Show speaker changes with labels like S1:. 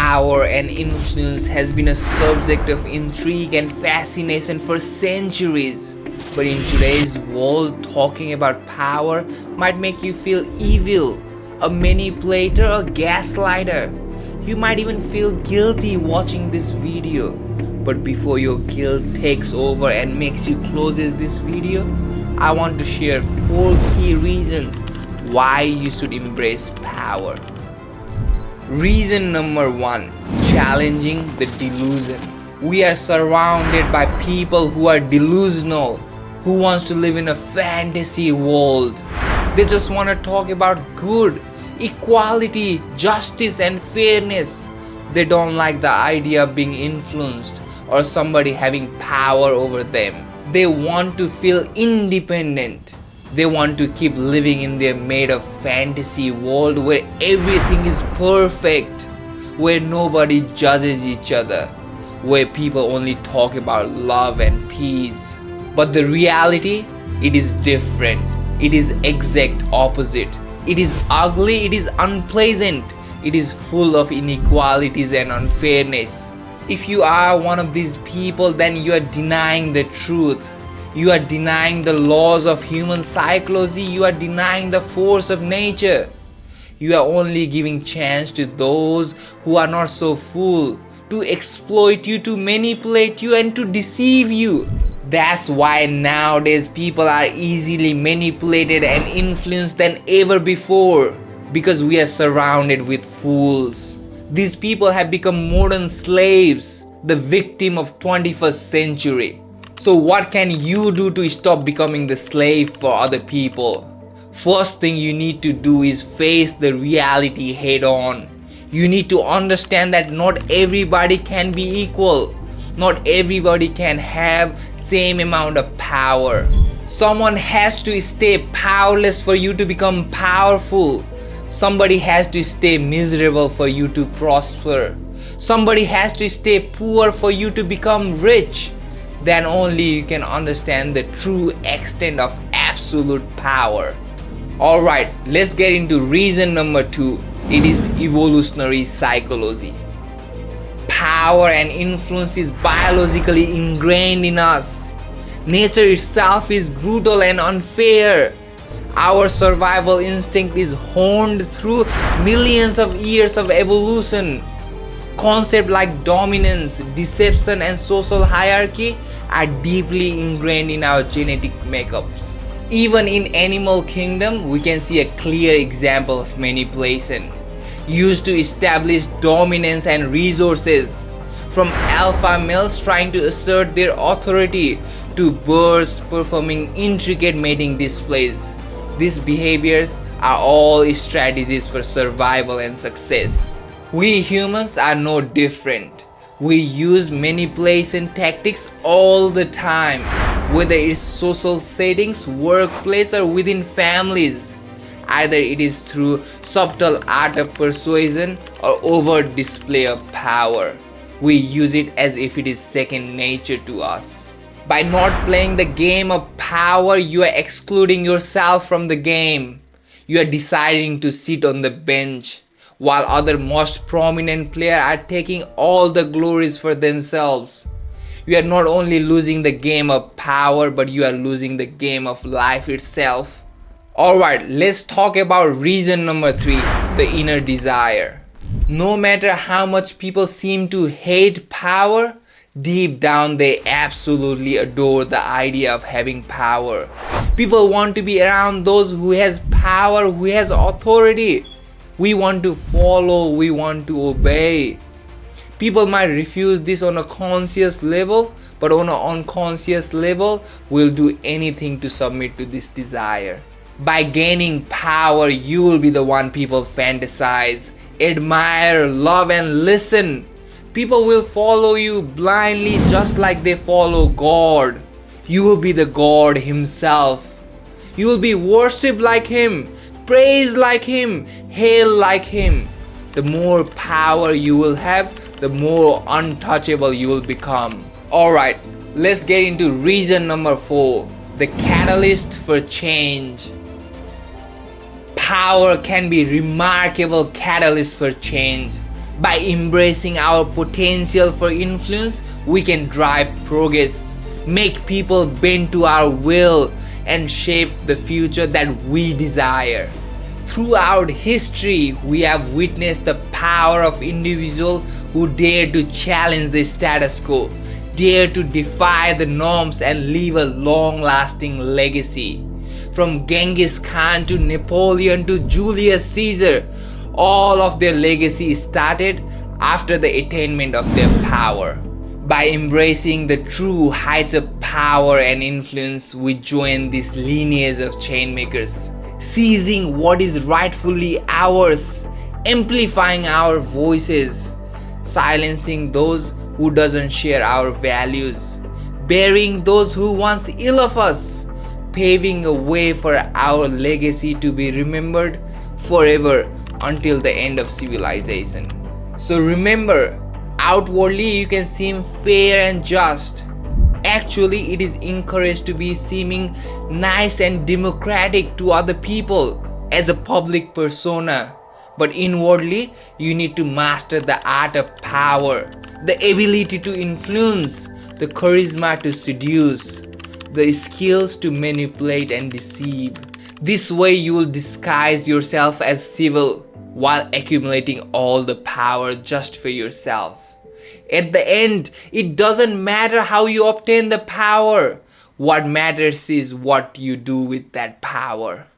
S1: Power and influence has been a subject of intrigue and fascination for centuries. But in today's world, talking about power might make you feel evil, a manipulator, a gaslighter. You might even feel guilty watching this video. But before your guilt takes over and makes you close this video, I want to share 4 key reasons why you should embrace power. Reason number 1, challenging the delusion. We are surrounded by people who are delusional, who wants to live in a fantasy world. They just want to talk about good, equality, justice and fairness. They don't like the idea of being influenced or somebody having power over them. They want to feel independent. They want to keep living in their made of fantasy world where everything is perfect, where nobody judges each other, where people only talk about love and peace. But the reality, it is different. It is exact opposite. It is ugly, it is unpleasant, it is full of inequalities and unfairness. If you are one of these people, then you are denying the truth. You are denying the laws of human psychology. You are denying the force of nature. You are only giving chance to those who are not so fool, to exploit you, to manipulate you and to deceive you. That's why nowadays people are easily manipulated and influenced than ever before, because we are surrounded with fools. These people have become modern slaves, the victim of 21st century. So what can you do to stop becoming the slave for other people? First thing you need to do is face the reality head on. You need to understand that not everybody can be equal. Not everybody can have same amount of power. Someone has to stay powerless for you to become powerful. Somebody has to stay miserable for you to prosper. Somebody has to stay poor for you to become rich. Then only you can understand the true extent of absolute power. Alright, let's get into reason number 2. It is evolutionary psychology. Power and influence is biologically ingrained in us. Nature itself is brutal and unfair. Our survival instinct is honed through millions of years of evolution. Concepts like dominance, deception and social hierarchy are deeply ingrained in our genetic makeups. Even in animal kingdom, we can see a clear example of manipulation used to establish dominance and resources, from alpha males trying to assert their authority to birds performing intricate mating displays. These behaviors are all strategies for survival and success. We humans are no different. We use manipulation tactics all the time, whether it's social settings, workplace or within families. Either it is through subtle art of persuasion or overt display of power. We use it as if it is second nature to us. By not playing the game of power, you are excluding yourself from the game. You are deciding to sit on the bench, while other most prominent players are taking all the glories for themselves. You are not only losing the game of power, but you are losing the game of life itself. Alright, let's talk about reason number 3, the inner desire. No matter how much people seem to hate power, deep down they absolutely adore the idea of having power. People want to be around those who has power, who has authority. We want to follow, we want to obey. People might refuse this on a conscious level, but on an unconscious level, will do anything to submit to this desire. By gaining power, you will be the one people fantasize, admire, love and listen. People will follow you blindly just like they follow God. You will be the God himself. You will be worshipped like him, praised like him, hailed like him. The more power you will have, the more untouchable you will become. Alright, let's get into reason number 4, the catalyst for change. Power can be remarkable catalyst for change. By embracing our potential for influence, we can drive progress, make people bend to our will, and shape the future that we desire. Throughout history, we have witnessed the power of individuals who dare to challenge the status quo, dare to defy the norms and leave a long-lasting legacy. From Genghis Khan to Napoleon to Julius Caesar, all of their legacy started after the attainment of their power. By embracing the true heights of power and influence, we join this lineage of chainmakers, seizing what is rightfully ours, amplifying our voices, silencing those who doesn't share our values, burying those who once ill of us, paving a way for our legacy to be remembered forever until the end of civilization. So remember, outwardly you can seem fair and just. Actually, it is encouraged to be seeming nice and democratic to other people as a public persona. But inwardly, you need to master the art of power, the ability to influence, the charisma to seduce, the skills to manipulate and deceive. This way you will disguise yourself as civil while accumulating all the power just for yourself. At the end, it doesn't matter how you obtain the power. What matters is what you do with that power.